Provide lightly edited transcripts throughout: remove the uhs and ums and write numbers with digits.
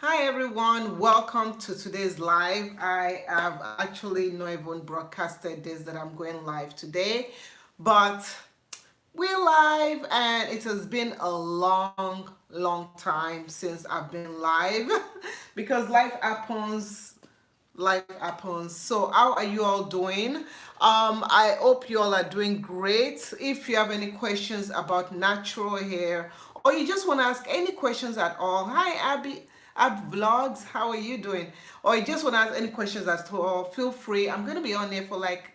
Hi everyone, welcome to today's live. I have actually not even broadcasted this that I'm going live today, but we're live and it has been a long time since I've been live because life happens. So how are you all doing? I hope you all are doing great. If you have any questions about natural hair or you just want to ask any questions at all, hi Ab Vlogs, how are you doing? Or you just want to ask any questions at all, feel free. I'm going to be on here for like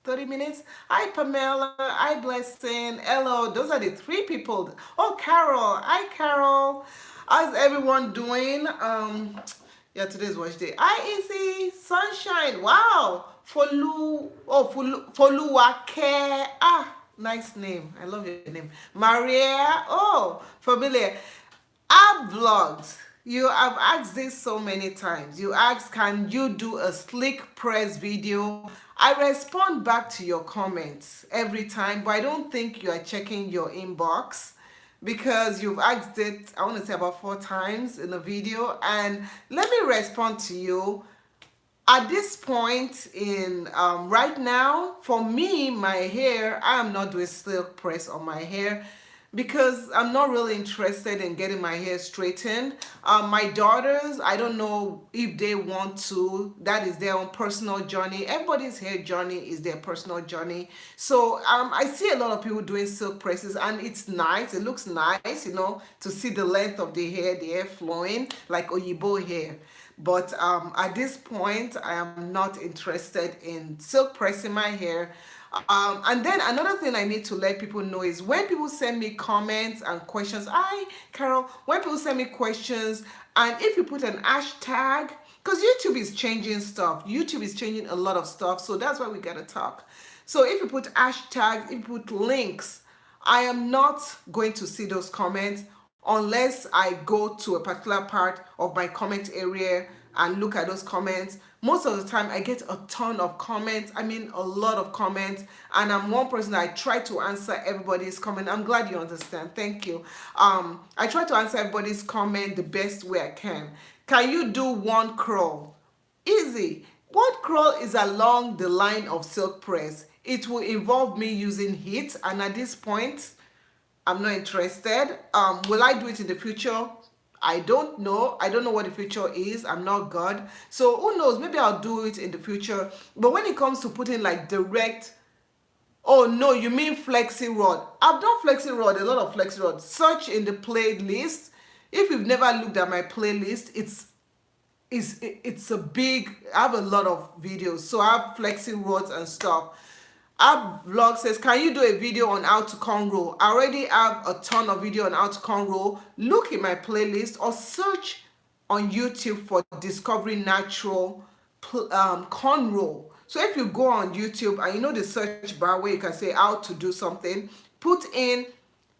30 minutes. Hi, Pamela. Hi, Blessing. Hello. Those are the three people. Oh, Carol. Hi, Carol. How's everyone doing? Yeah, today's wash day. Hi, Izzy. Sunshine. Wow. Foluwake. Ah, nice name. I love your name. Maria. Oh, familiar. Our vlogs. You have asked this so many times. You asked, can you do a slick press video? I respond back to your comments every time, but I don't think you are checking your inbox because you've asked it, I want to say about 4 times in a video. And let me respond to you. At this point in right now, for me, my hair, I am not doing silk press on my hair because I'm not really interested in getting my hair straightened. My daughters, I don't know if they want to. That is their own personal journey. Everybody's hair journey is their personal journey. So I see a lot of people doing silk presses and it's nice. It looks nice, to see the length of the hair flowing like Oyibo hair. But at this point, I am not interested in silk pressing my hair. And then another thing I need to let people know is when people send me comments and questions, hi, Carol, when people send me questions, and if you put an hashtag, because YouTube is changing stuff, YouTube is changing a lot of stuff, so that's why we gotta talk. So if you put hashtags, if you put links, I am not going to see those comments unless I go to a particular part of my comment area and look at those comments. Most of the time I get a ton of comments, I mean a lot of comments, and I'm one person that I try to answer everybody's comment. I'm glad you understand, thank you. I try to answer everybody's comment the best way I can you do one curl? Easy. One curl is along the line of silk press. It will involve me using heat, and at this point I'm not interested. Will I do it in the future? I don't know. I don't know what the future is. I'm not God. So who knows? Maybe I'll do it in the future. But when it comes to putting like direct, oh no, you mean flexi rod. I've done flexi rod, a lot of flexi rod. Search in the playlist. If you've never looked at my playlist, it's a big, I have a lot of videos. So I have flexi rods and stuff. Our vlog says, can you do a video on how to cornrow? I already have a ton of video on how to cornrow. Look in my playlist or search on YouTube for Discovering Natural cornrow. So if you go on YouTube and you know the search bar where you can say how to do something, put in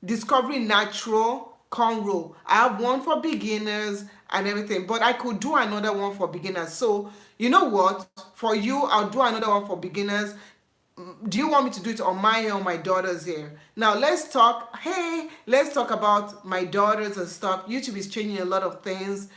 Discovering Natural cornrow. I have one for beginners and everything, but I could do another one for beginners. So you know what, for you I'll do another one for beginners. Do you want me to do it on my hair or my daughter's hair? Now let's talk, hey, let's talk about my daughters and stuff. YouTube is changing a lot of things.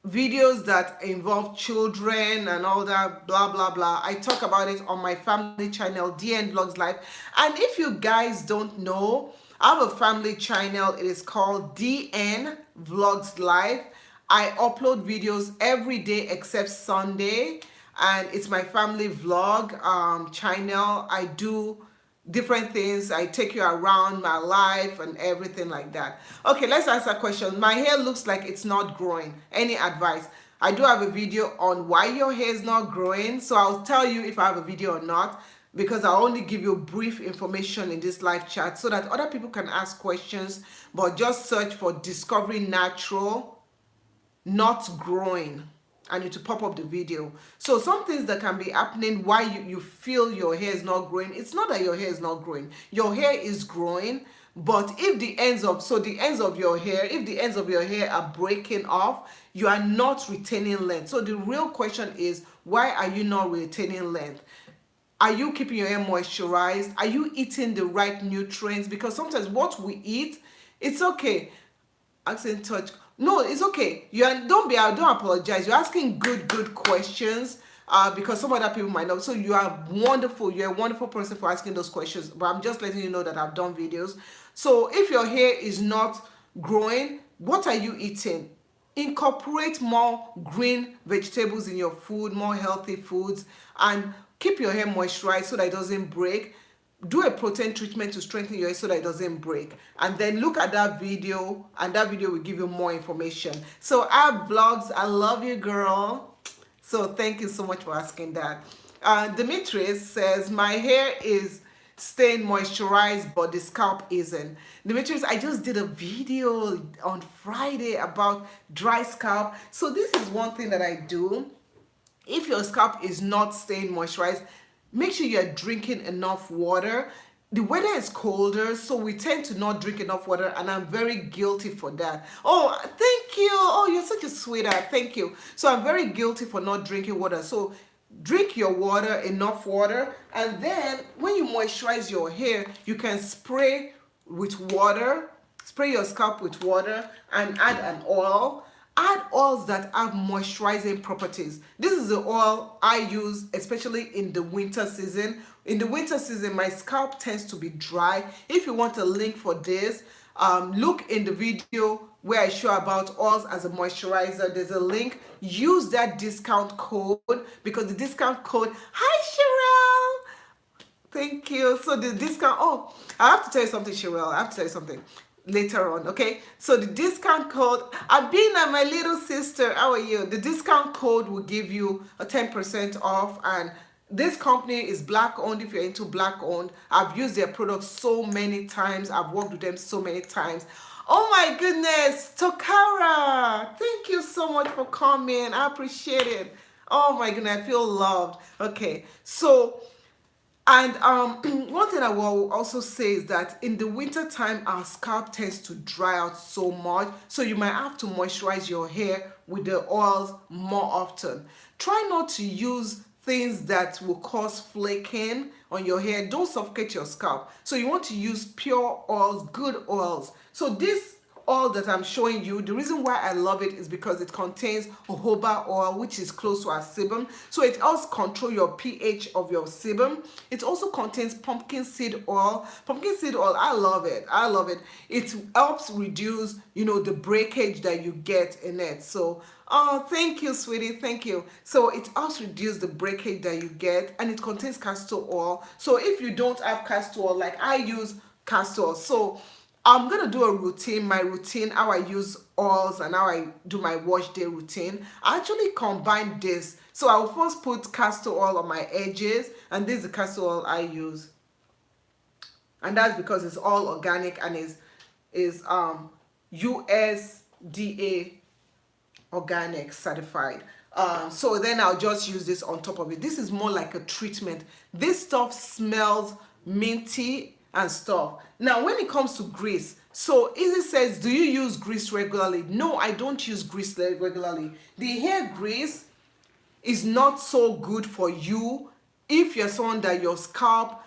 Videos that involve children and all that, blah blah blah, I talk about it on my family channel, DN Vlogs Live. And if you guys don't know, I have a family channel. It is called DN Vlogs Live. I upload videos every day except Sunday, and it's my family vlog channel. I do different things. I take you around my life and everything like that. Okay, let's answer a question. My hair looks like it's not growing. Any advice? I do have a video on why your hair is not growing, so I'll tell you if I have a video or not, because I'll only give you brief information in this live chat so that other people can ask questions. But just search for Discovering Natural Not Growing and it will pop up the video. So some things that can be happening why you feel your hair is not growing, it's not that your hair is not growing. Your hair is growing, but if the ends of, so the ends of your hair, if the ends of your hair are breaking off, you are not retaining length. So the real question is, why are you not retaining length? Are you keeping your hair moisturized? Are you eating the right nutrients? Because sometimes what we eat, it's okay. Asking touch. No, it's okay. You are, don't be. Don't apologize. You're asking good questions. Because some other people might not. So you are wonderful. You're a wonderful person for asking those questions. But I'm just letting you know that I've done videos. So if your hair is not growing, what are you eating? Incorporate more green vegetables in your food, more healthy foods, and keep your hair moisturized so that it doesn't break. Do a protein treatment to strengthen your hair so that it doesn't break, and then look at that video, and that video will give you more information. So our vlogs, I love you, girl. So thank you so much for asking that. Demetrius says my hair is staying moisturized but the scalp isn't. Demetrius, I just did a video on Friday about dry scalp. So this is one thing that I do. If your scalp is not staying moisturized, make sure you're drinking enough water. The weather is colder, so we tend to not drink enough water, and I'm very guilty for that. Oh, thank you. Oh, you're such a sweetheart. Thank you. So I'm very guilty for not drinking water. So drink your water, enough water, and then when you moisturize your hair, you can spray with water, spray your scalp with water, and add an oil. Add oils that have moisturizing properties. This is the oil I use, especially in the winter season. In the winter season, my scalp tends to be dry. If you want a link for this, look in the video where I show about oils as a moisturizer. There's a link. Use that discount code, because the discount code, hi Cheryl, thank you. So the discount, oh, I have to tell you something, Cheryl. I have to tell you something later on, okay? So the discount code, Abina, my little sister, how are you? The discount code will give you a 10% off, and this company is black owned. If you're into black owned, I've used their products so many times. I've worked with them so many times. Oh my goodness, Tokara, thank you so much for coming. I appreciate it. Oh my goodness, I feel loved. Okay, so and one thing I will also say is that in the winter time, our scalp tends to dry out so much, so you might have to moisturize your hair with the oils more often. Try not to use things that will cause flaking on your hair. Don't suffocate your scalp. So you want to use pure oils, good oils. So this oil that I'm showing you, the reason why I love it is because it contains jojoba oil, which is close to our sebum. So it helps control your pH of your sebum. It also contains pumpkin seed oil. Pumpkin seed oil, I love it. I love it. It helps reduce, the breakage that you get in it. So, oh, thank you, sweetie. Thank you. So it helps reduce the breakage that you get, and it contains castor oil. So if you don't have castor oil, like I use castor oil. So I'm gonna do a routine, my routine, how I use oils and how I do my wash day routine. I actually combine this. So I will first put castor oil on my edges, and this is the castor oil I use. And that's because it's all organic and is USDA organic certified. So then I'll just use this on top of it. This is more like a treatment. This stuff smells minty and stuff. Now when it comes to grease, so Izzy says, do you use grease regularly? No, I don't use grease regularly. The hair grease is not so good for you if you're someone that your scalp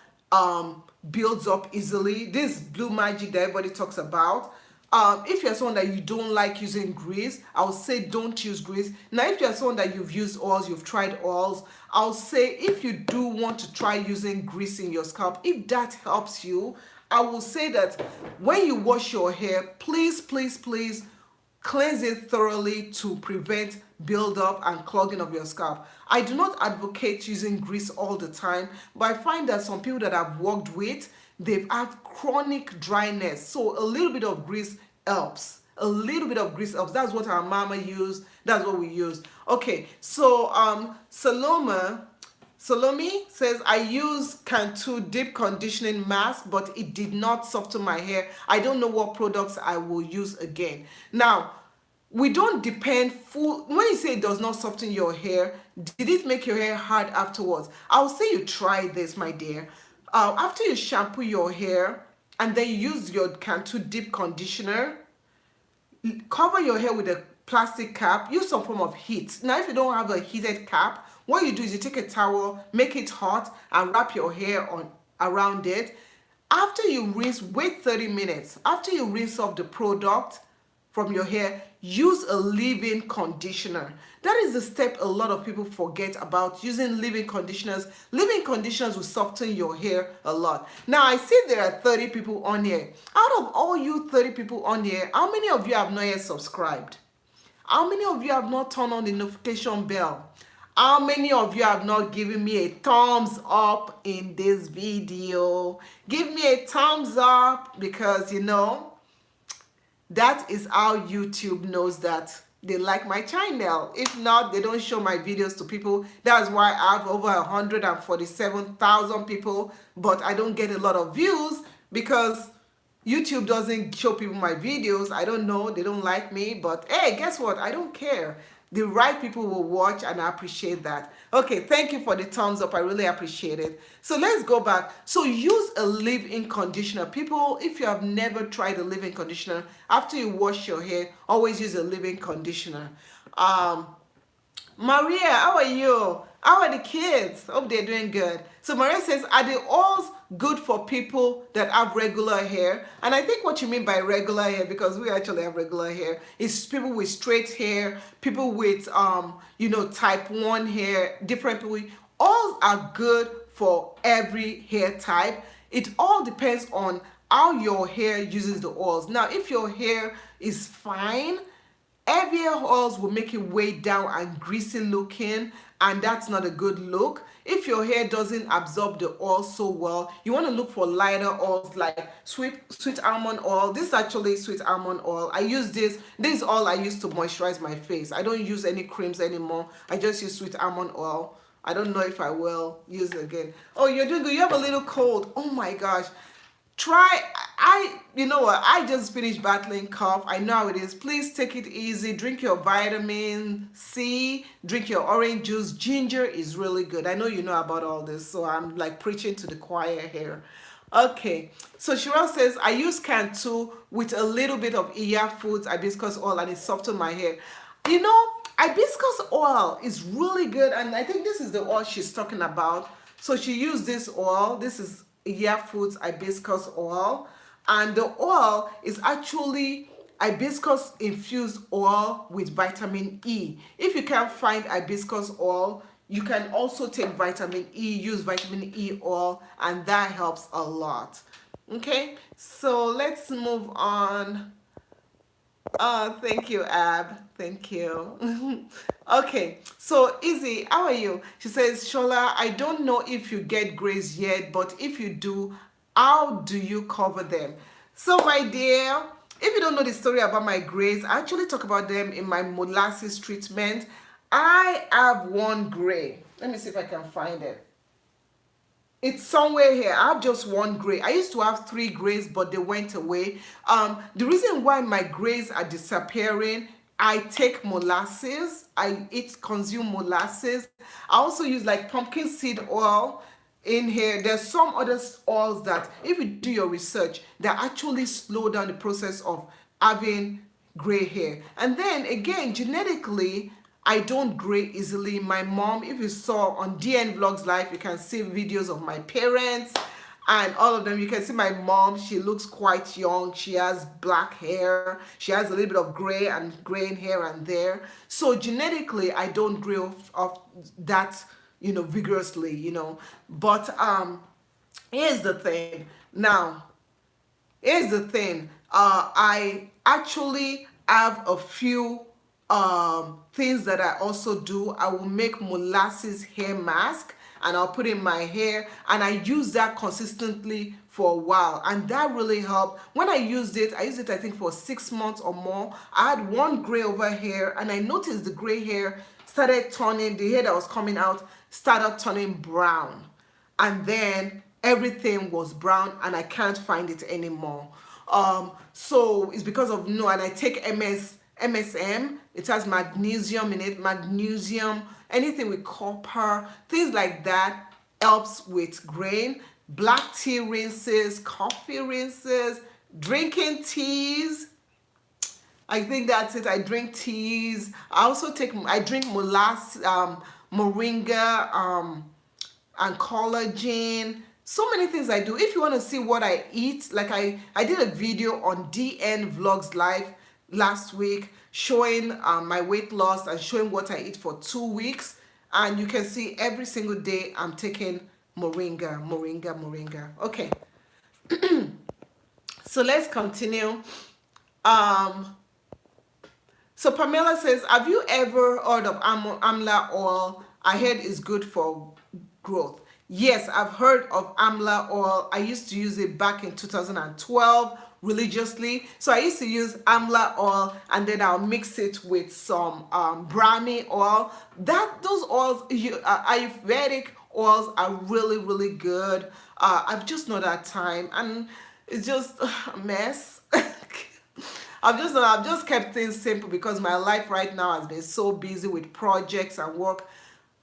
builds up easily. This blue magic that everybody talks about. If you're someone that you don't like using grease, I'll say don't use grease. Now, if you're someone that you've used oils, you've tried oils, I'll say if you do want to try using grease in your scalp, if that helps you, I will say that when you wash your hair, please, please, please cleanse it thoroughly to prevent buildup and clogging of your scalp. I do not advocate using grease all the time, but I find that some people that I've worked with, they've had chronic dryness. So a little bit of grease helps. A little bit of grease helps. That's what our mama used. That's what we use. Okay, so Salome says, I use Cantu deep conditioning mask, but it did not soften my hair. I don't know what products I will use again. Now, we don't depend full. When you say it does not soften your hair, did it make your hair hard afterwards? I'll say you try this, my dear. After you shampoo your hair and then you use your Cantu deep conditioner, cover your hair with a plastic cap, use some form of heat. Now, if you don't have a heated cap, what you do is you take a towel, make it hot, and wrap your hair around it. After you rinse, wait 30 minutes. After you rinse off the product, from your hair, use a leave-in conditioner. That is the step a lot of people forget about, using leave-in conditioners. Leave-in conditioners will soften your hair a lot. Now, I see there are 30 people on here. Out of all you 30 people on here, how many of you have not yet subscribed? How many of you have not turned on the notification bell? How many of you have not given me a thumbs up in this video? Give me a thumbs up, because you know, that is how YouTube knows that they like my channel. If not, they don't show my videos to people. That's why I have over 147,000 people, but I don't get a lot of views, because YouTube doesn't show people my videos. I don't know, they don't like me, but hey, guess what? I don't care. The right people will watch, and I appreciate that. Okay, thank you for the thumbs up. I really appreciate it. So let's go back. So use a leave-in conditioner. People, if you have never tried a leave-in conditioner, after you wash your hair, always use a leave-in conditioner. Maria, how are you? How are the kids? Hope they're doing good. So Maria says, are the oils good for people that have regular hair? And I think what you mean by regular hair, because we actually have regular hair, is people with straight hair, people with type 1 hair, different people. Oils are good for every hair type. It all depends on how your hair uses the oils. Now, if your hair is fine, heavier oils will make it way down and greasy looking, and that's not a good look. If your hair doesn't absorb the oil so well, you want to look for lighter oils like sweet almond oil. This is actually sweet almond oil. I use this. This is all I use to moisturize my face. I don't use any creams anymore. I just use sweet almond oil. I don't know if I will use it again. Oh, you're doing good. You have a little cold. Oh my gosh. You know what, I just finished battling cough. I know how it is. Please take it easy. Drink your vitamin C, drink your orange juice. Ginger is really good. I know you know about all this, so I'm like preaching to the choir here. Okay, so Cheryl says, I use Cantu with a little bit of Iya Foods hibiscus oil, and it softened my hair. You know, hibiscus oil is really good, and I think this is the oil she's talking about. So she used this oil. This is Iya Foods hibiscus oil, and the oil is actually hibiscus infused oil with vitamin E. If you can't find hibiscus oil, you can also take vitamin E, use vitamin E oil, and that helps a lot. Okay, so let's move on. Thank you, Ab. Thank you. Okay, so Izzy, how are you? She says, Shola, I don't know if you get grays yet, but if you do, how do you cover them? So my dear, if you don't know the story about my grays, I actually talk about them in my molasses treatment. I have one gray. Let me see if I can find it. It's somewhere here. I have just one gray. I used to have 3 grays, but they went away. The reason why my grays are disappearing, I take molasses. I consume molasses. I also use like pumpkin seed oil in here. There's some other oils that, if you do your research, that actually slow down the process of having gray hair. And then again, genetically, I don't gray easily. My mom, if you saw on DN Vlogs Live, you can see videos of my parents and all of them. You can see my mom, she looks quite young. She has black hair. She has a little bit of gray and graying hair and there. So genetically, I don't gray off that, vigorously, But here's the thing. Now, here's the thing. I actually have a few things that I also do. I will make molasses hair mask, and I'll put in my hair, and I use that consistently for a while, and that really helped. When I used it I think for 6 months or more. I had one gray over here, and I noticed the gray hair started turning, the hair that was coming out started turning brown, and then everything was brown, and I can't find it anymore. So it's because of and I take MSM. It has magnesium in it. Magnesium, anything with copper, things like that helps with graying. Black tea rinses, coffee rinses, drinking teas. I think that's it. I drink teas. I drink molasses, moringa, and collagen. So many things I do. If you want to see what I eat, like I did a video on DN Vlogs Live. last week, showing my weight loss and showing what I eat for 2 weeks. And you can see every single day I'm taking moringa, moringa, moringa. Okay, so let's continue. Um, so Pamela says, have you ever heard of amla oil? I heard it's good for growth. Yes, I've heard of amla oil. I used to use it back in 2012 religiously. So I used to use amla oil, and then I'll mix it with some brahmi oil. Those oils, Ayurvedic oils, are really, really good. I've just not had time, and it's just a mess. I've just kept things simple because my life right now has been so busy with projects and work.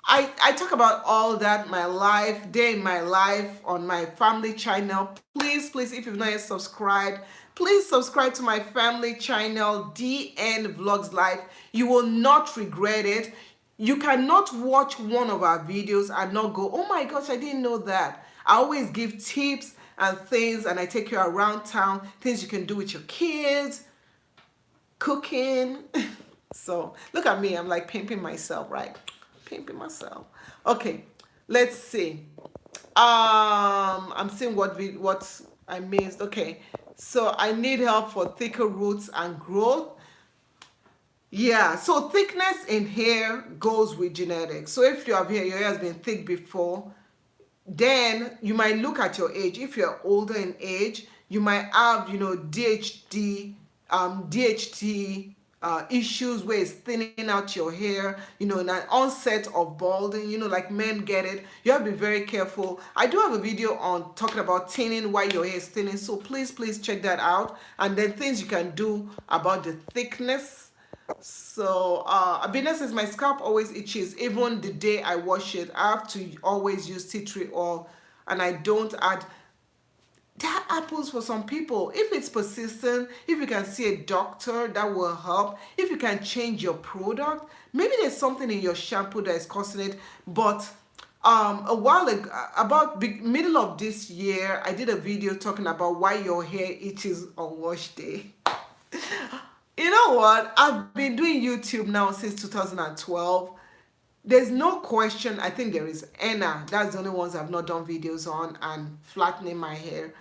I talk about all that, my life, day in my life, on my family channel. Please, please, if you've not yet subscribed, please subscribe to my family channel, DN Vlogs Life. You will not regret it. You cannot watch one of our videos and not go, oh my gosh, I didn't know that. I always give tips and things, and I take you around town, things you can do with your kids, cooking. So look at me, I'm like pimping myself, right? Pimping myself. Okay, let's see. I'm seeing what I missed. Okay, so I need help for thicker roots and growth. Yeah, so thickness in hair goes with genetics. So if you have hair, your hair has been thick before, then you might look at your age. If you're older in age, you might have, DHT issues where it's thinning out your hair, an onset of balding, like men get it. You have to be very careful. I do have a video on talking about thinning, why your hair is thinning. So please, please check that out. And then things you can do about the thickness. So Abina says, my scalp always itches even the day I wash it. I have to always use tea tree oil, and I don't add. That happens for some people. If it's persistent, if you can see a doctor, that will help. If you can change your product, maybe there's something in your shampoo that is causing it. But a while ago, about middle of this year, I did a video talking about why your hair itches on wash day. You know what? I've been doing YouTube now since 2012. There's no question. I think there is Anna. That's the only ones I've not done videos on, and flattening my hair.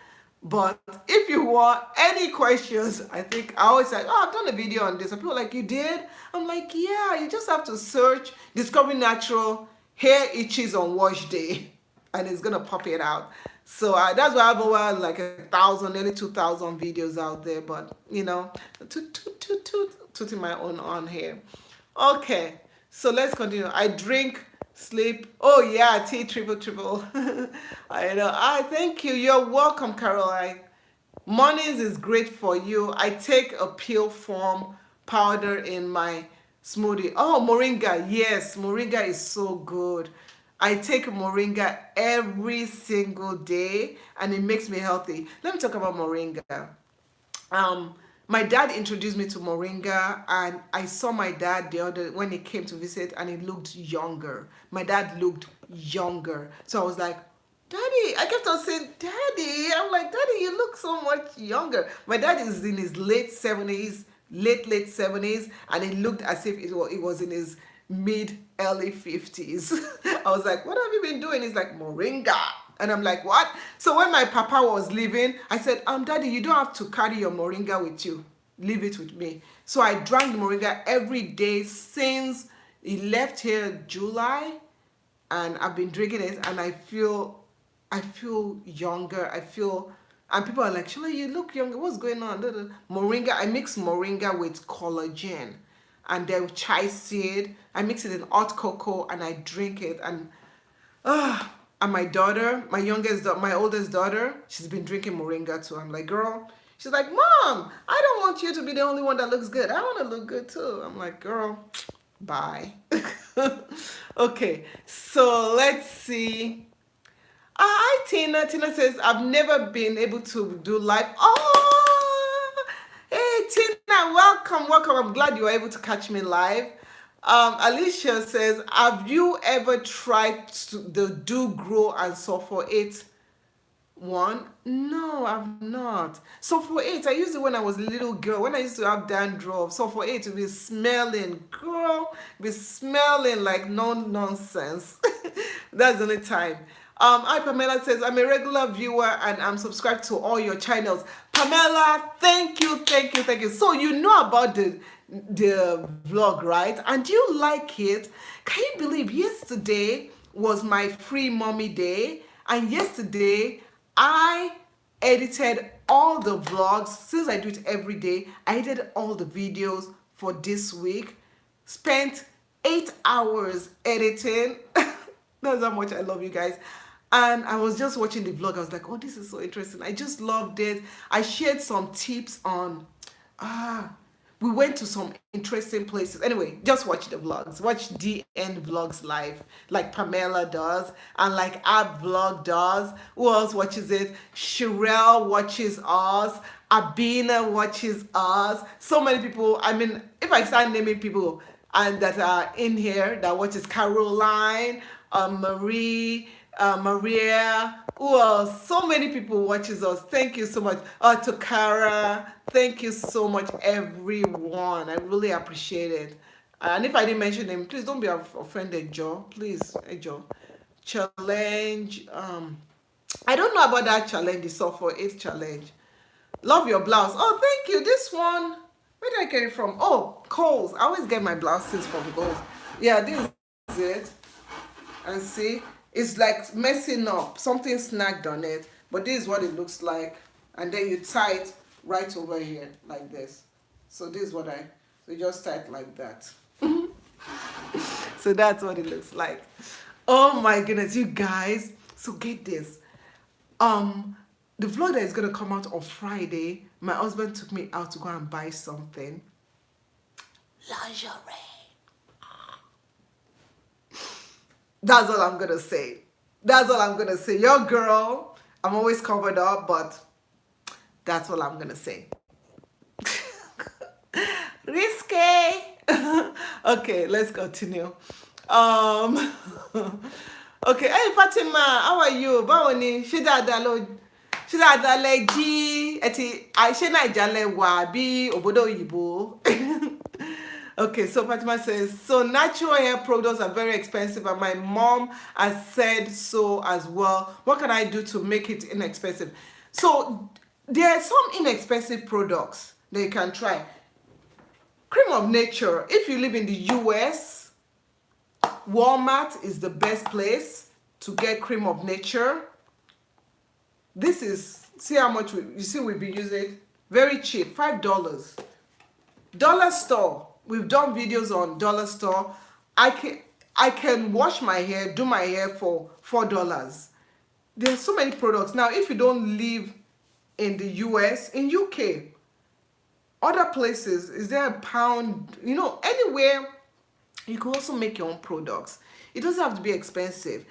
But if you want any questions, I think I always say, oh, I've done a video on this. And people are like, you did? I'm like, yeah, you just have to search Discover Natural Hair Itches on Wash Day, and it's going to pop it out. So that's why I have over like 1,000, nearly 2,000 videos out there. But, tooting my own on here. Okay, so let's continue. I drink, sleep. Oh yeah, tea triple. I know. Thank you. You're welcome, Caroline. Mornings is great for you. I take a peel form powder in my smoothie. Oh, moringa. Yes, moringa is so good. I take moringa every single day, and it makes me healthy. Let me talk about moringa. My dad introduced me to moringa, and I saw my dad when he came to visit, and he looked younger. My dad looked younger. So I was like, Daddy, I kept on saying, Daddy. I'm like, Daddy, you look so much younger. My dad is in his late 70s, late 70s, and it looked as if it was in his early 50s. I was like, what have you been doing? He's like, moringa. And I'm like, what? So when my papa was leaving, I said, Daddy, you don't have to carry your moringa with you. Leave it with me. So I drank the moringa every day since he left here July, and I've been drinking it, and I feel younger. And people are like, Shula, you look younger. What's going on? Moringa, I mix moringa with collagen, and then chai seed. I mix it in hot cocoa, and I drink it. And my daughter, my oldest daughter, she's been drinking moringa too. I'm like, girl. She's like, Mom, I don't want you to be the only one that looks good. I want to look good too. I'm like, girl, bye. Okay, so let's see. Hi, Tina. Tina says, I've never been able to do live. Oh, hey, Tina, welcome. I'm glad you were able to catch me live. Alicia says, have you ever tried the Do Grow and Sulfur 8 One? No, I've not. So for eight, I used it when I was a little girl. When I used to have dandruff. So for eight, to be smelling, girl, be smelling like no nonsense. That's the only time. Hi Pamela says I'm a regular viewer and I'm subscribed to all your channels. Pamela, thank you, thank you, thank you. So you know about the vlog, right? And you like it? Can you believe yesterday was my free mommy day? And yesterday I edited all the vlogs. Since I do it every day, I edited all the videos for this week. Spent 8 hours editing. That's how much I love you guys. And I was just watching the vlog. I was like, oh, this is so interesting. I just loved it. I shared some tips on we went to some interesting places. Anyway, just watch the vlogs. Watch DN Vlogs live, like Pamela does, and like Ab Vlog does. Who else watches it? Sherelle watches us. Abina watches us. So many people. I mean, if I start naming people and that are in here that watches Caroline, Marie, Maria, who else? So many people watches us. Thank you so much. To Kara, thank you so much, everyone. I really appreciate it. And if I didn't mention them, please don't be offended, Joe. Please, hey, Joe. Challenge. I don't know about that challenge. The Soft for It challenge. Love your blouse. Oh, thank you. This one. Where did I get it from? Oh, Kohl's. I always get my blouses from Kohl's. Yeah, this is it. And see, it's like messing up. Something snagged on it. But this is what it looks like. And then you tie it right over here like this. So this is what so you just tie it like that. So that's what it looks like. Oh my goodness, you guys. So get this. The vlog that is going to come out on Friday, my husband took me out to go and buy something. Lingerie. That's all I'm going to say. That's all I'm going to say. Your girl, I'm always covered up, but that's all I'm going to say. Risky. Okay, let's continue. Okay, hey Fatima, how are you? Báwo ni? Ṣé dáadáa lẹ jí? Ṣé Naija lẹ wà bí òbòdò òyìnbó? Okay, so Fatima says, so natural hair products are very expensive and my mom has said so as well. What can I do to make it inexpensive? So there are some inexpensive products that you can try. Cream of Nature. If you live in the US, Walmart is the best place to get Cream of Nature. This is, see how much you see we've been using it. Very cheap, $5. Dollar Store. We've done videos on Dollar Store. I can wash my hair, do my hair for $4. There's so many products. Now, if you don't live in the US, in UK, other places, is there a pound, anywhere, you can also make your own products. It doesn't have to be expensive.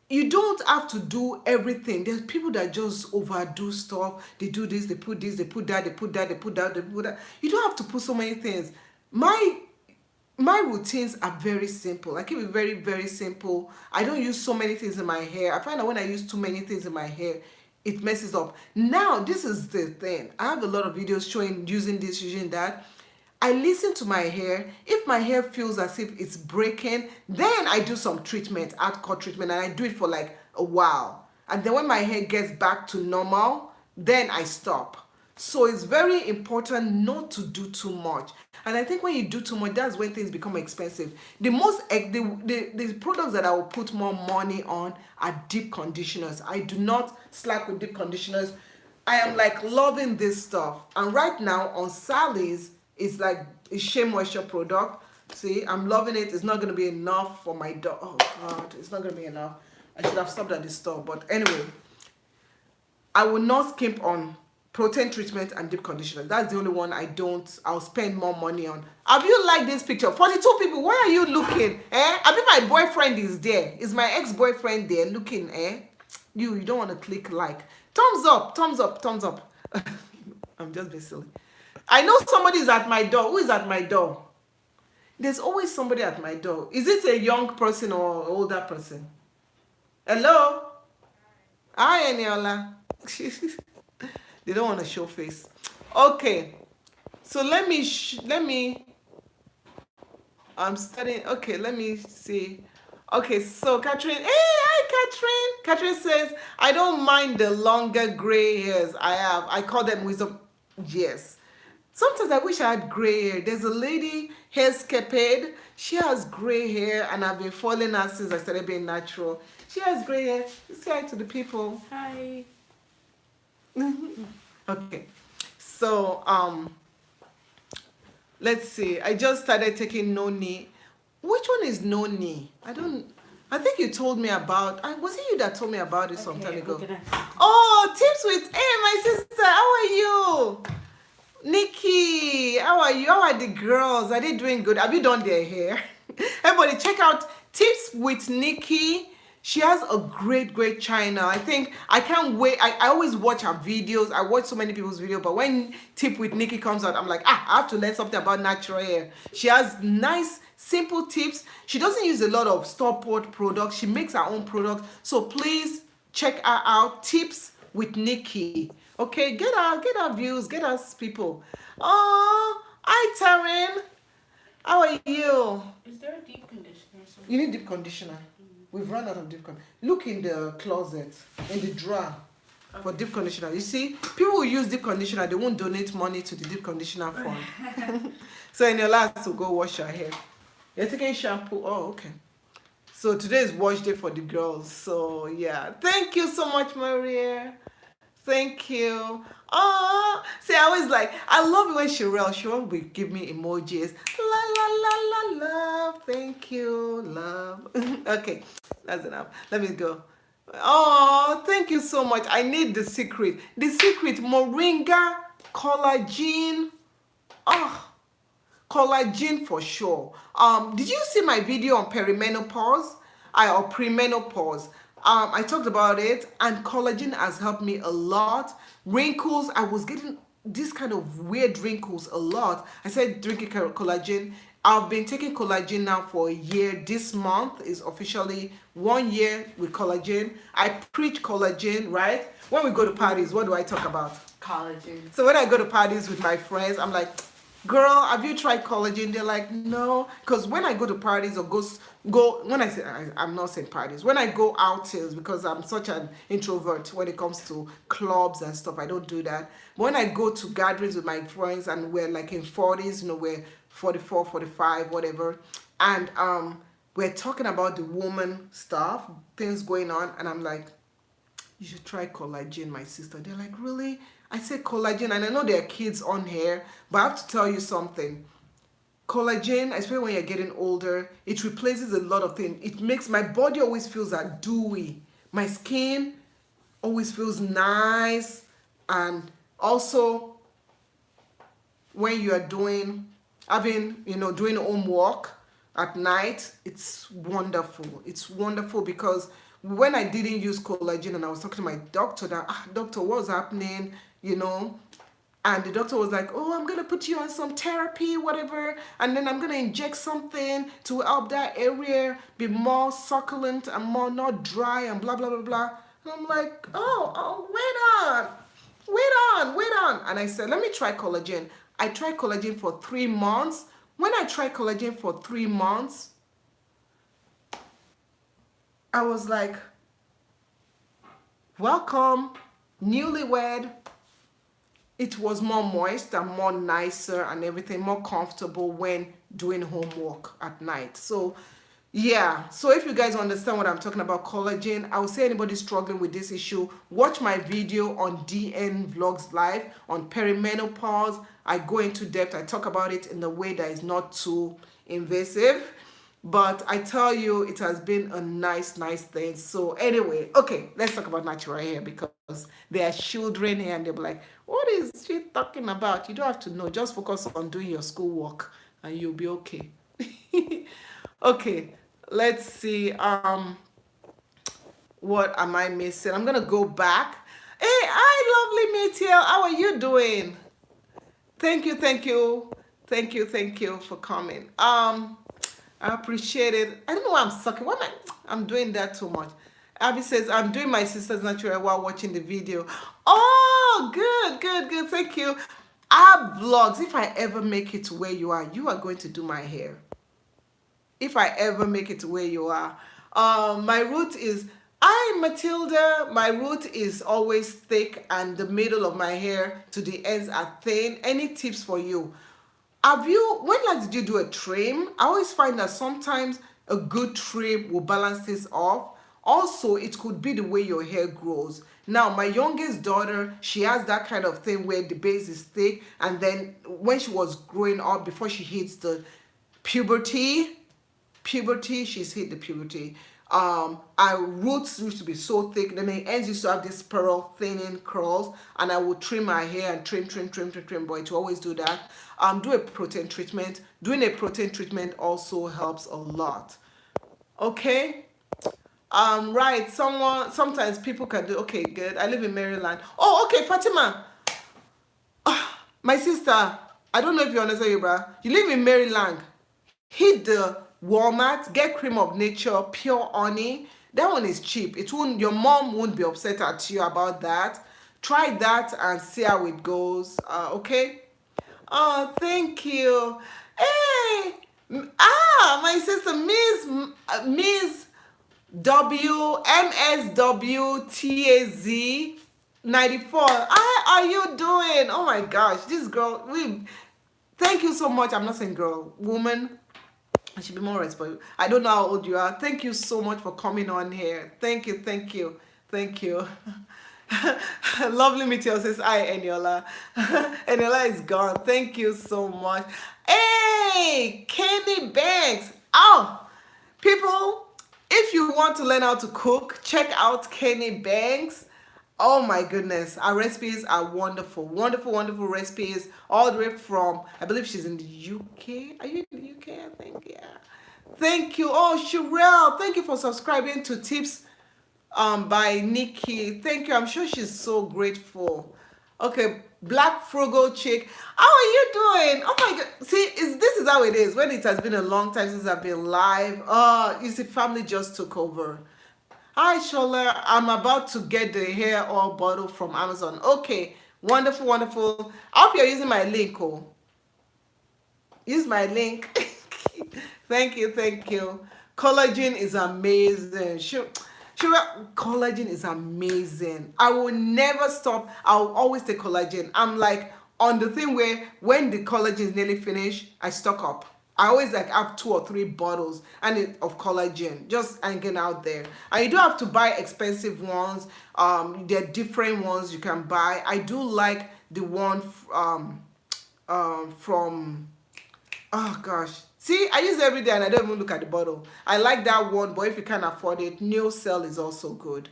You don't have to do everything. There's people that just overdo stuff. They do this, they put this, they put that, they put that, they put that, they put that. You don't have to put so many things. My routines are very simple. I keep it very, very simple. I don't use so many things in my hair. I find that when I use too many things in my hair, it messes up. Now, this is the thing. I have a lot of videos showing using this, using that. I listen to my hair. If my hair feels as if it's breaking, then I do some treatment, hardcore treatment, and I do it for like a while. And then when my hair gets back to normal, then I stop. So it's very important not to do too much. And I think when you do too much, that's when things become expensive. The products that I will put more money on are deep conditioners. I do not slack with deep conditioners. I am like loving this stuff. And right now on Sally's, it's like a Shea Moisture product. See, I'm loving it. It's not going to be enough for my dog. Oh God, it's not going to be enough. I should have stopped at the store. But anyway, I will not skimp on protein treatment and deep conditioner. That's the only one I'll spend more money on. Have you liked this picture? 42 people, why are you looking? I think my boyfriend is there. Is my ex-boyfriend there looking? You don't want to click like. Thumbs up, thumbs up, thumbs up. I'm just being silly. I know somebody is at my door. Who is at my door? There's always somebody at my door. Is it a young person or older person? Hello? Hi, Eniola. They don't want to show face. Okay, so I'm studying. Okay, let me see. Okay, so Catherine, hey, hi, Catherine. Catherine says, I don't mind the longer gray hairs I have. I call them wisdom. Yes. Sometimes I wish I had gray hair. There's a lady, hair. She has gray hair, and I've been following her since I started being natural. She has gray hair. Say hi to the people. Hi. Okay. So, let's see. I just started taking Noni. Which one is Noni? I think you told me about. Was it you that told me about it some time ago? Oh, tips with. Hey, my sister. How are you? Nikki, how are you? How are the girls? Are they doing good? Have you done their hair? Everybody, check out Tips with Nikki. She has a great channel. I think I can't wait. I always watch her videos. I watch so many people's videos, but when Tip with Nikki comes out, I'm like, I have to learn something about natural hair. She has nice, simple tips. She doesn't use a lot of store-bought products. She makes her own products. So please check her out. Tips with Nikki. Okay, get our views, get us people. Oh, hi Taryn. How are you? Is there a deep conditioner? You need deep conditioner. We've run out of deep conditioner. Look in the closet, in the drawer for deep conditioner. You see, people who use deep conditioner, they won't donate money to the deep conditioner fund. So in your last to go wash your hair. You're taking shampoo. Oh, okay. So today is wash day for the girls. So yeah. Thank you so much, Maria. Thank you. Oh, see, I always I love it when Sherelle will give me emojis. La la la la love. Thank you, love. Okay, that's enough. Let me go. Oh, thank you so much. I need the secret. The secret, Moringa, collagen. Oh, collagen for sure. Did you see my video on perimenopause? Or premenopause? I talked about it, and collagen has helped me a lot. Wrinkles, I was getting this kind of weird wrinkles a lot. I said drinking collagen. I've been taking collagen now for a year. This month is officially 1 year with collagen. I preach collagen, right? When we go to parties, what do I talk about? Collagen. So when I go to parties with my friends, I'm like, girl, have you tried collagen? They're like, no. Because when I go to parties or when I say, I'm not saying parties, when I go outings, because I'm such an introvert when it comes to clubs and stuff, I don't do that. But when I go to gatherings with my friends and we're like in 40s, we're 44, 45, whatever, and we're talking about the woman stuff, things going on, and I'm like, you should try collagen, my sister. They're like, really? I say collagen, and I know there are kids on here, but I have to tell you something. Collagen, especially when you're getting older, it replaces a lot of things. It makes my body always feels like dewy. My skin always feels nice, and also when you are doing homework at night, it's wonderful. It's wonderful because when I didn't use collagen and I was talking to my doctor that, doctor, what's happening, and the doctor was like, oh, I'm going to put you on some therapy, whatever, and then I'm going to inject something to help that area be more succulent and more not dry and blah, blah, blah, blah. And I'm like, oh, wait on. And I said, let me try collagen. I tried collagen for 3 months. When I tried collagen for 3 months, I was like, welcome, newlywed. It was more moist and more nicer and everything, more comfortable when doing homework at night. So yeah, so if you guys understand what I'm talking about, collagen, I would say anybody struggling with this issue, watch my video on DN Vlogs Live on perimenopause. I go into depth. I talk about it in a way that is not too invasive. But I tell you, it has been a nice thing. So anyway, okay, let's talk about natural hair because there are children here and they'll be like, what is she talking about? You don't have to know. Just focus on doing your schoolwork and you'll be okay. Okay, let's see. What am I missing? I'm gonna go back. Hey, hi, lovely Matiel. How are you doing? Thank you for coming. I appreciate it. I don't know why I'm sucking. Why am I'm doing that too much? Abby says, I'm doing my sister's natural while watching the video. Oh, good, good, good. Thank you. Our vlogs, if I ever make it to where you are going to do my hair. If I ever make it to where you are. My root is, I, Matilda, my root is always thick and the middle of my hair to the ends are thin. Any tips for you? Have you, when last did you do a trim? I always find that sometimes a good trim will balance this off. Also, it could be the way your hair grows. Now, my youngest daughter, she has that kind of thing where the base is thick, and then when she was growing up, before she hits the puberty, she's hit the puberty. Our roots used to be so thick, then the ends used to have this pearl thinning curls, and I would trim my hair and trim, but to always do that. Do a protein treatment. Doing a protein treatment also helps a lot. Okay. Right. Sometimes people can do. Okay, good. I live in Maryland. Oh, okay, Fatima. My sister. I don't know if you understand, you, bruh. You live in Maryland. Hit the Walmart, get cream of nature, pure honey. That one is cheap. It won't, your mom won't be upset at you about that. Try that and see how it goes. Okay. Oh, thank you. Hey, my sister, Miss W M S W T A Z 94. How are you doing? Oh my gosh, this girl. Thank you so much. I'm not saying girl, woman. I should be more responsible. I don't know how old you are. Thank you so much for coming on here. Thank you, thank you, thank you. Lovely meteor says hi, Eniola. Eniola is gone. Thank you so much. Hey, Kenny Banks. Oh, people, if you want to learn how to cook, check out Kenny Banks. Oh my goodness, our recipes are wonderful, wonderful recipes, all the way from, I believe she's in the UK. Are you in the UK? I think, yeah. Thank you. Oh, Sherelle, thank you for subscribing to Tips by Nikki. Thank you. I'm sure she's so grateful. Okay, Black Frugal Chick. How are you doing? Oh my God. See, this is how it is when it has been a long time since I've been live. You see, family just took over. Hi, Shola. I'm about to get the hair oil bottle from Amazon. Okay, wonderful. I hope you're using my link. Oh, use my link. Thank you. Collagen is amazing. Sure, collagen is amazing. I will never stop. I'll always take collagen. I'm like on the thing where when the collagen is nearly finished, I stock up. I always like have 2 or 3 bottles of collagen just hanging out there. And you don't have to buy expensive ones. There are different ones you can buy. I do like the one from, oh gosh. See, I use it every day and I don't even look at the bottle. I like that one, but if you can't afford it, Neocell is also good.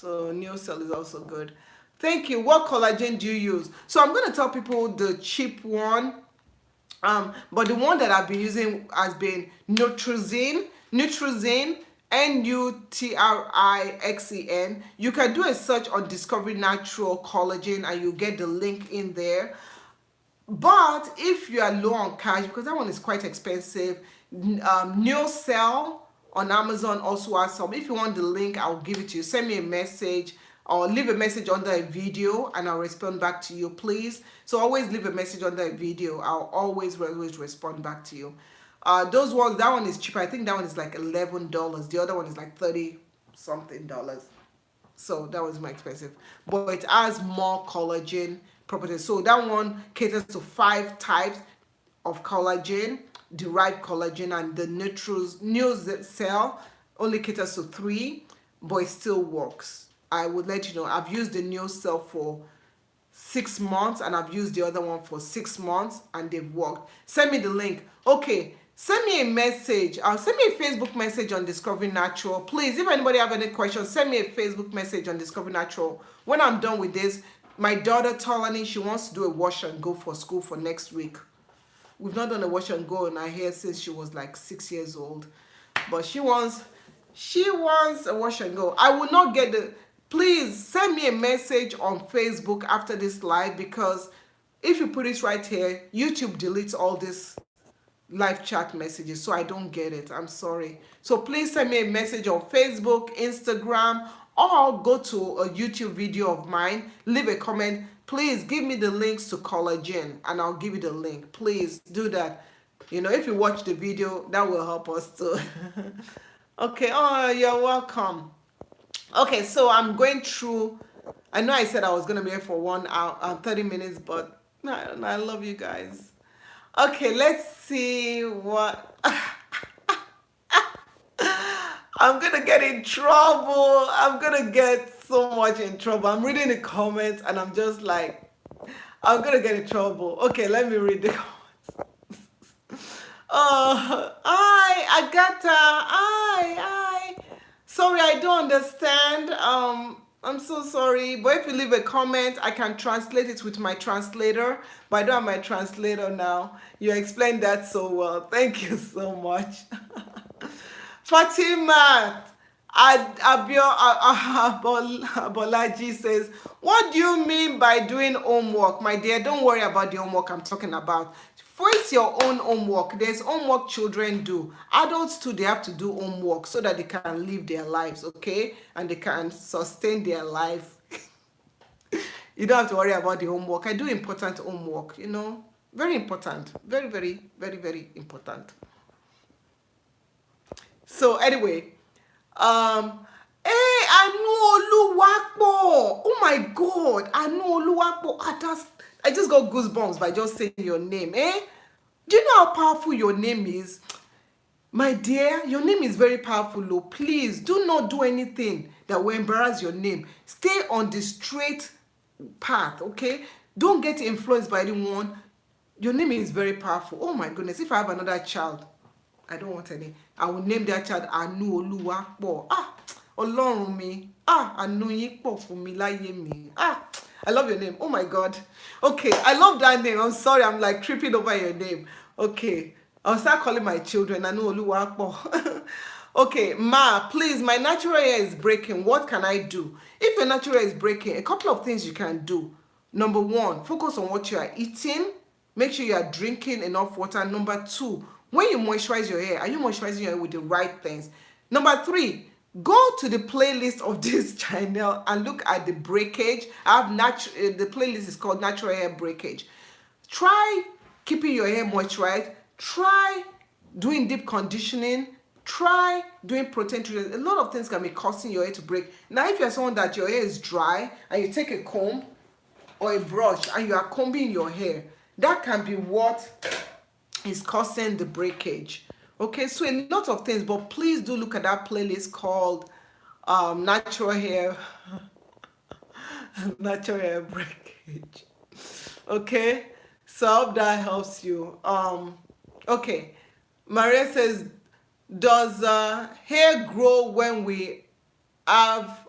So Neocell is also good. Thank you. What collagen do you use? So I'm going to tell people the cheap one. But the one that I've been using has been Nutrixen, Nutrixen. You can do a search on Discovery Natural Collagen and you get the link in there. But if you are low on cash, because that one is quite expensive, Neocell on Amazon also has some. If you want the link, I'll give it to you. Send me a message or leave a message under a video and I'll respond back to you, please. So always leave a message under a video. I'll always respond back to you. Those ones, that one is cheaper. I think that one is like $11. The other one is like $30 something. So that was more expensive. But it has more collagen properties. So that one caters to 5 types of collagen, derived collagen, and the Neocell only caters to 3, but it still works. I would let you know, I've used the Neocell for 6 months and I've used the other one for 6 months and they've worked. Send me the link. Okay, send me a message. Send me a Facebook message on Discovery Natural. Please, if anybody have any questions, send me a Facebook message on Discovery Natural. When I'm done with this, my daughter Tolani, she wants to do a wash and go for school for next week. We've not done a wash and go in her hair since she was like 6 years old. But she wants a wash and go. I will not get the... Please send me a message on Facebook after this live, because if you put it right here, YouTube deletes all these live chat messages, so I don't get it. I'm sorry. So please send me a message on Facebook, Instagram, or go to a YouTube video of mine, leave a comment. Please give me the links to Collagen and I'll give you the link. Please do that. If you watch the video, that will help us too. Okay, oh, you're welcome. Okay, so I'm going through. I know I said I was going to be here for 1 hour and 30 minutes, but I love you guys. Okay, let's see what. I'm gonna get in trouble. I'm gonna get so much in trouble. I'm reading the comments and I'm just like, I'm gonna get in trouble. Okay, let me read the comments. Hi, Agatha. Hi. Sorry, I don't understand. I'm so sorry. But if you leave a comment, I can translate it with my translator. But I don't have my translator now. You explained that so well. Thank you so much. Fatima Abolaji says, what do you mean by doing homework? My dear, don't worry about the homework I'm talking about. Face your own homework. There's homework children do. Adults too, they have to do homework so that they can live their lives, okay? And they can sustain their life. You don't have to worry about the homework. I do important homework, very important. Very, very, very, very important. So anyway, hey, Anu Oluwapo. Oh my God, Anu Oluwapo. I just got goosebumps by just saying your name, eh? Do you know how powerful your name is? My dear, your name is very powerful, oh. Please, do not do anything that will embarrass your name. Stay on the straight path, okay? Don't get influenced by anyone. Your name is very powerful. Oh my goodness, if I have another child, I don't want any. I will name that child Anu Oluwapo. Ọlọ́run mi. Àánú yín pọ̀ fún mi láyé mi. I love your name. Oh my God. Okay, I love that name. I'm sorry, I'm like tripping over your name. Okay, I'll start calling my children Anu Oluwapo. Okay, Ma, please, my natural hair is breaking. What can I do? If your natural hair is breaking, a couple of things you can do. Number one, focus on what you are eating. Make sure you are drinking enough water. Number two, when you moisturize your hair, are you moisturizing your hair with the right things? Number three, go to the playlist of this channel and look at the breakage. I have the playlist is called Natural Hair Breakage. Try keeping your hair moisturized. Try doing deep conditioning. Try doing protein treatment. A lot of things can be causing your hair to break. Now, if you're someone that your hair is dry and you take a comb or a brush and you are combing your hair, that can be what is causing the breakage. Okay, so a lot of things, but please do look at that playlist called Natural Hair Natural Hair Breakage. Okay, so I hope that helps you. Okay, Maria says, does hair grow when we have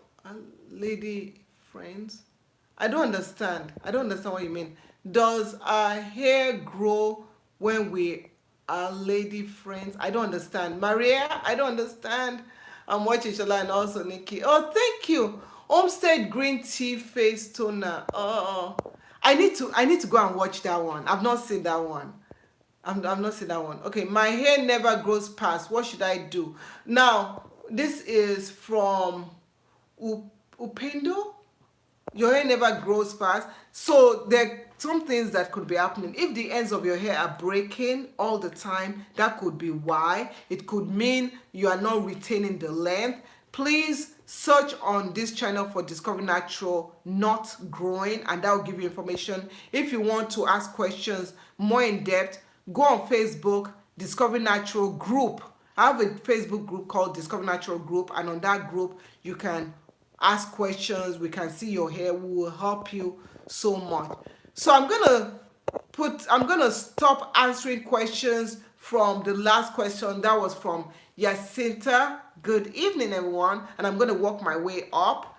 lady friends? I don't understand what you mean. Does our hair grow when we are lady friends? I don't understand. Maria, I don't understand. I'm watching Shola and also Nikki. Oh, thank you. Homestead Green Tea Face Toner. Oh, I need to go and watch that one. I've not seen that one. I'm not seeing that one. Okay, my hair never grows past. What should I do? Now, this is from Upendo. Your hair never grows fast. So there are some things that could be happening. If the ends of your hair are breaking all the time, that could be why. It could mean you are not retaining the length. Please search on this channel for Discover Natural Not Growing, and that will give you information. If you want to ask questions more in depth, go on Facebook, Discover Natural Group. I have a Facebook group called Discover Natural Group, and on that group you can ask questions. We can see your hair. We will help you so much. So I'm gonna stop answering questions from the last question. That was from Jacinta. Good evening, everyone. And I'm gonna walk my way up.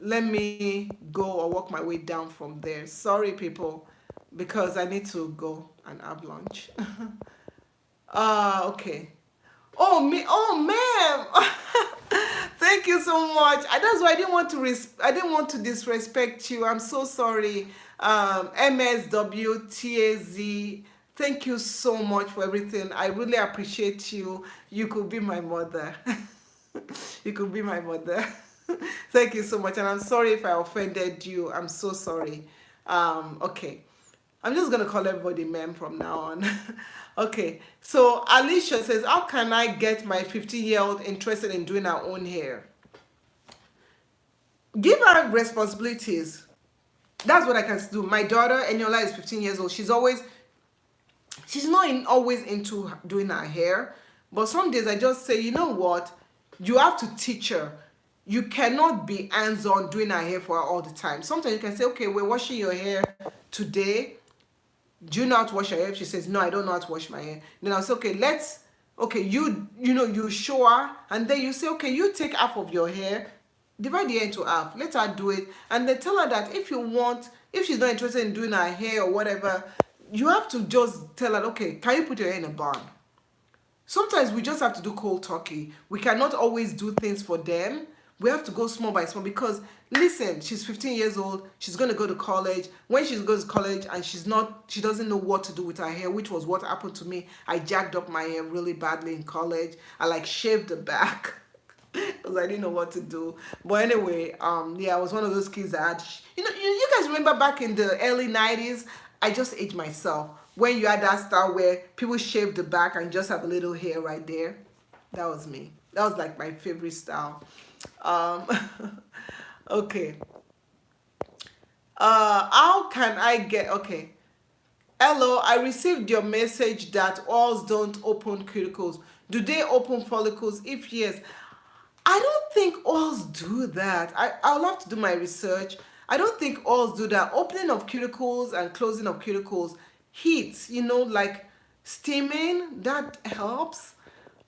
Let me go or walk my way down from there. Sorry, people, because I need to go and have lunch. Okay. Oh, me. Oh, ma'am. Thank you so much. That's why I didn't want to disrespect you. I'm so sorry. MSWTAZ. Thank you so much for everything. I really appreciate you. You could be my mother. You could be my mother. Thank you so much, and I'm sorry if I offended you. I'm so sorry. Okay. I'm just gonna call everybody ma'am from now on. Okay. So Alicia says, how can I get my 15-year-old interested in doing her own hair? Give her responsibilities. That's what I can do. My daughter Eniola is 15 years old. She's not always into doing her hair, but some days I just say, you know what, you have to teach her. You cannot be hands-on doing her hair for her all the time. Sometimes you can say, okay, we're washing your hair today. Do you know how to wash your hair? If she says, no, I don't know how to wash my hair. Then I'll say, okay, you show her, and then you say, okay, you take half of your hair, divide the hair into half, let her do it, and then tell her that if she's not interested in doing her hair or whatever, you have to just tell her, okay, can you put your hair in a bun? Sometimes we just have to do cold turkey. We cannot always do things for them. We have to go small by small, because listen, she's 15 years old. She's going to go to college. When she goes to college and she doesn't know what to do with her hair, which was what happened to me. I jacked up my hair really badly in college. I like shaved the back because I didn't know what to do. But anyway, yeah, I was one of those kids that had, you guys remember back in the early 90s, I just aged myself. When you had that style where people shave the back and just have a little hair right there, that was me. That was like my favorite style. Okay. How can I get, okay. Hello, I received your message that oils don't open cuticles. Do they open follicles? If yes, I don't think oils do that. I'll have to do my research. I don't think oils do that. Opening of cuticles and closing of cuticles, heat, like steaming, that helps.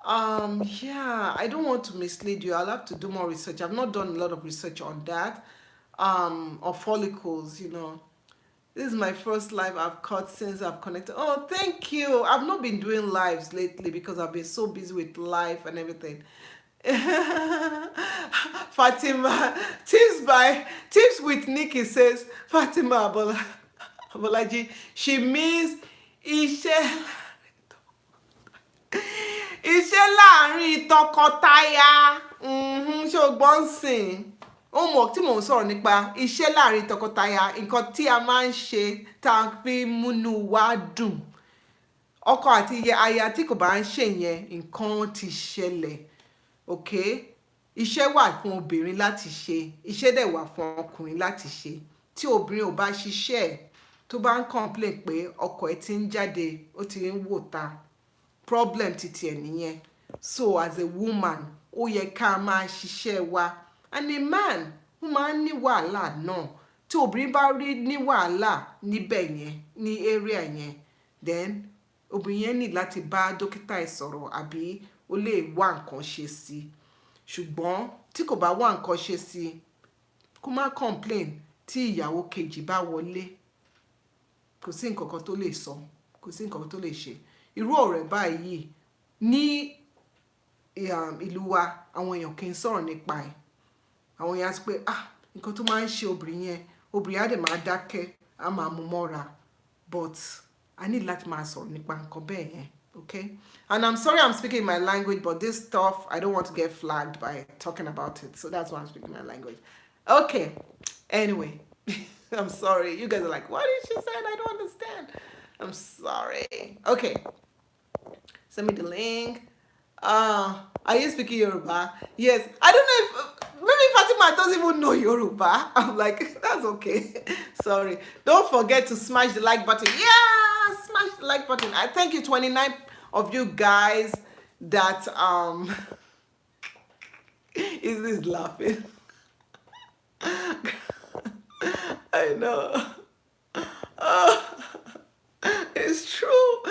Yeah, I don't want to mislead you. I'll have to do more research. I've not done a lot of research on that. Of follicles. This is my first live I've caught since I've connected. Oh, thank you. I've not been doing lives lately because I've been so busy with life and everything. Fatima, tips with Nikki says, Fatima Abolaji, she means iṣẹ́ láàrin tọkọtaya. Ṣé o gbọ́ ń sìn? Ó mọ̀ tí mò ń sọ̀rọ̀ nípa iṣẹ́ láàrin tọkọtaya, nǹkan tí a máa ń ṣe tá a fi múnú wa dùn. Ọkọ àti aya tí kò bá ń ṣe yẹn, nǹkan ti ṣẹlẹ̀. Okay? Iṣẹ́ wà fún obìnrin láti ṣe, iṣẹ́ dẹ̀ wà fún ọkùnrin láti ṣe. Tí obìnrin ò bá ṣiṣẹ́, tó bá ń complain pé ọkọ ẹ̀ ti ń jáde, ó ti ń wò ta, problem titi ẹ̀ nìyẹn. So as a woman, ó yẹ ká máa ṣiṣẹ́ wa. And a man, ó máa ń ní wàhálà náà. Tí obìnrin bá rí ní wàhálà níbẹ̀ yẹn, ní area yẹn, then obìnrin yẹn ní láti bá dókítà ẹ̀ sọ̀rọ̀, àbí ó lè wá nǹkan ṣe sí. Ṣùgbọ́n tí kò bá wá nǹkan ṣe sí, kó má complain tí ìyàwó kejì bá wọlé. Kò sí nǹkan kan tó lè sọ, kò sí nǹkan kan tó lè ṣe. Irú ọ̀rẹ́ báyìí ní ìlú wa, àwọn èèyàn kì í sọ̀rọ̀ nípa ẹ̀. Àwọn èèyàn á sọ pé, nǹkan tó máa ń ṣe obìnrin á dẹ̀ máa dákẹ́, á máa mú mọ́ra. But I need láti máa sọ̀rọ̀ nípa nǹkan bẹ́ẹ̀ yẹn. Okay? And I'm sorry I'm speaking my language, but this stuff, I don't want to get flagged by talking about it. So that's why I'm speaking my language. Okay. Anyway, I'm sorry. You guys are like, what did she say? I don't understand. I'm sorry. Okay. Send me the link. Are you speaking Yoruba? Yes. I don't know if maybe Fatima doesn't even know Yoruba. I'm like, that's okay. Sorry. Don't forget to smash the like button. Yeah, smash the like button. I thank you, 29 of you guys that is this laughing? I know. It's true.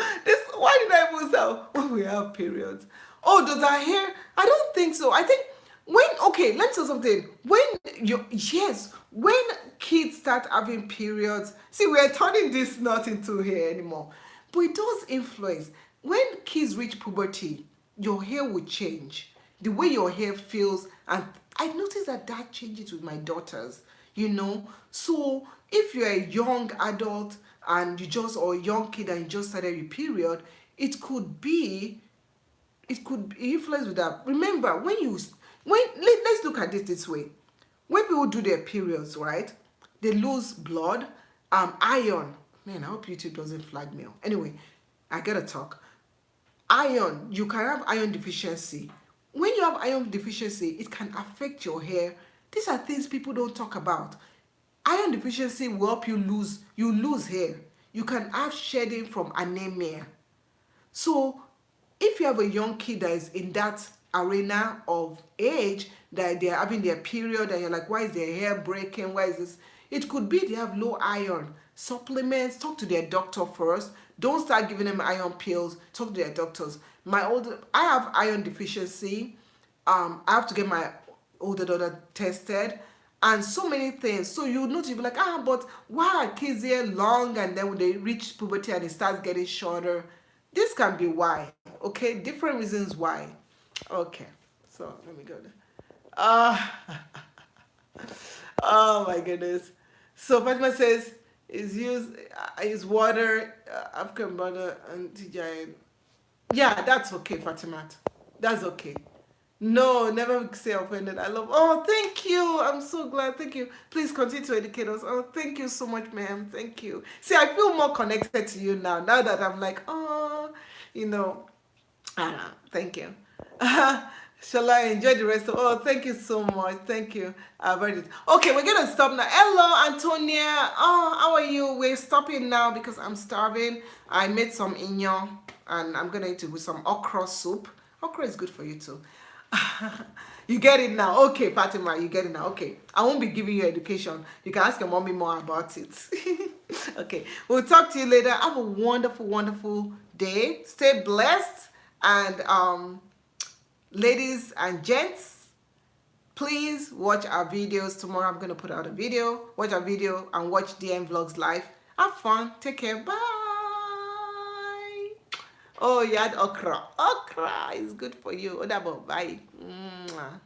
Why did I move out when we have periods? Oh, does our hair? I don't think so. I think let me tell you something. When kids start having periods, see, we're turning this not into hair anymore, but it does influence. When kids reach puberty, your hair will change. The way your hair feels, and I noticed that changes with my daughters, So if you're a young adult and or a young kid and you just started your period, it could be influenced with that. Remember, when Let's look at this way. When people do their periods, right, they lose blood, iron. Man, I hope YouTube doesn't flag me. Anyway, I gotta talk. Iron, you can have iron deficiency. When you have iron deficiency, it can affect your hair. These are things people don't talk about. Iron deficiency will help you lose hair. You can have shedding from anemia. So if you have a young kid that is in that arena of age, that they're having their period and you're like, why is their hair breaking, why is this, it could be they have low iron. Supplements, talk to their doctor first. Don't start giving them iron pills. Talk to their doctors. I have iron deficiency. I have to get my older daughter tested, and so many things. So you know, to be like, but why are kids here long, and then when they reach puberty and it starts getting shorter? This can be why. Okay, different reasons why. Okay, so let me go there. Uh, oh my goodness. So Fatima says, is water, African butter, and TGI. Yeah, that's okay, Fatima. That's okay. No, never say offended. I love. Oh, thank you. I'm so glad. Thank you. Please continue to educate us. Oh, thank you so much, ma'am. Thank you. See, I feel more connected to you now. Now that I'm like, oh, you know. Thank you. Shall I enjoy the rest of? Oh, thank you so much. Thank you. I've heard it. Okay, we're gonna stop now. Hello, Antonia. Oh, how are you? We're stopping now because I'm starving. I made some inyo and I'm gonna eat it with some okra soup. Okra is good for you too. You get it now. Okay, Fatima, you get it now. Okay, I won't be giving you education. You can ask your mommy more about it. Okay, we'll talk to you later. Have a wonderful, wonderful day. Stay blessed. And ladies and gents, please watch our videos. Tomorrow I'm going to put out a video. Watch our video and watch DM Vlogs live. Have fun. Take care. Bye. Oh, you had okra. Okra is good for you. Odabo. Bye. Mwah.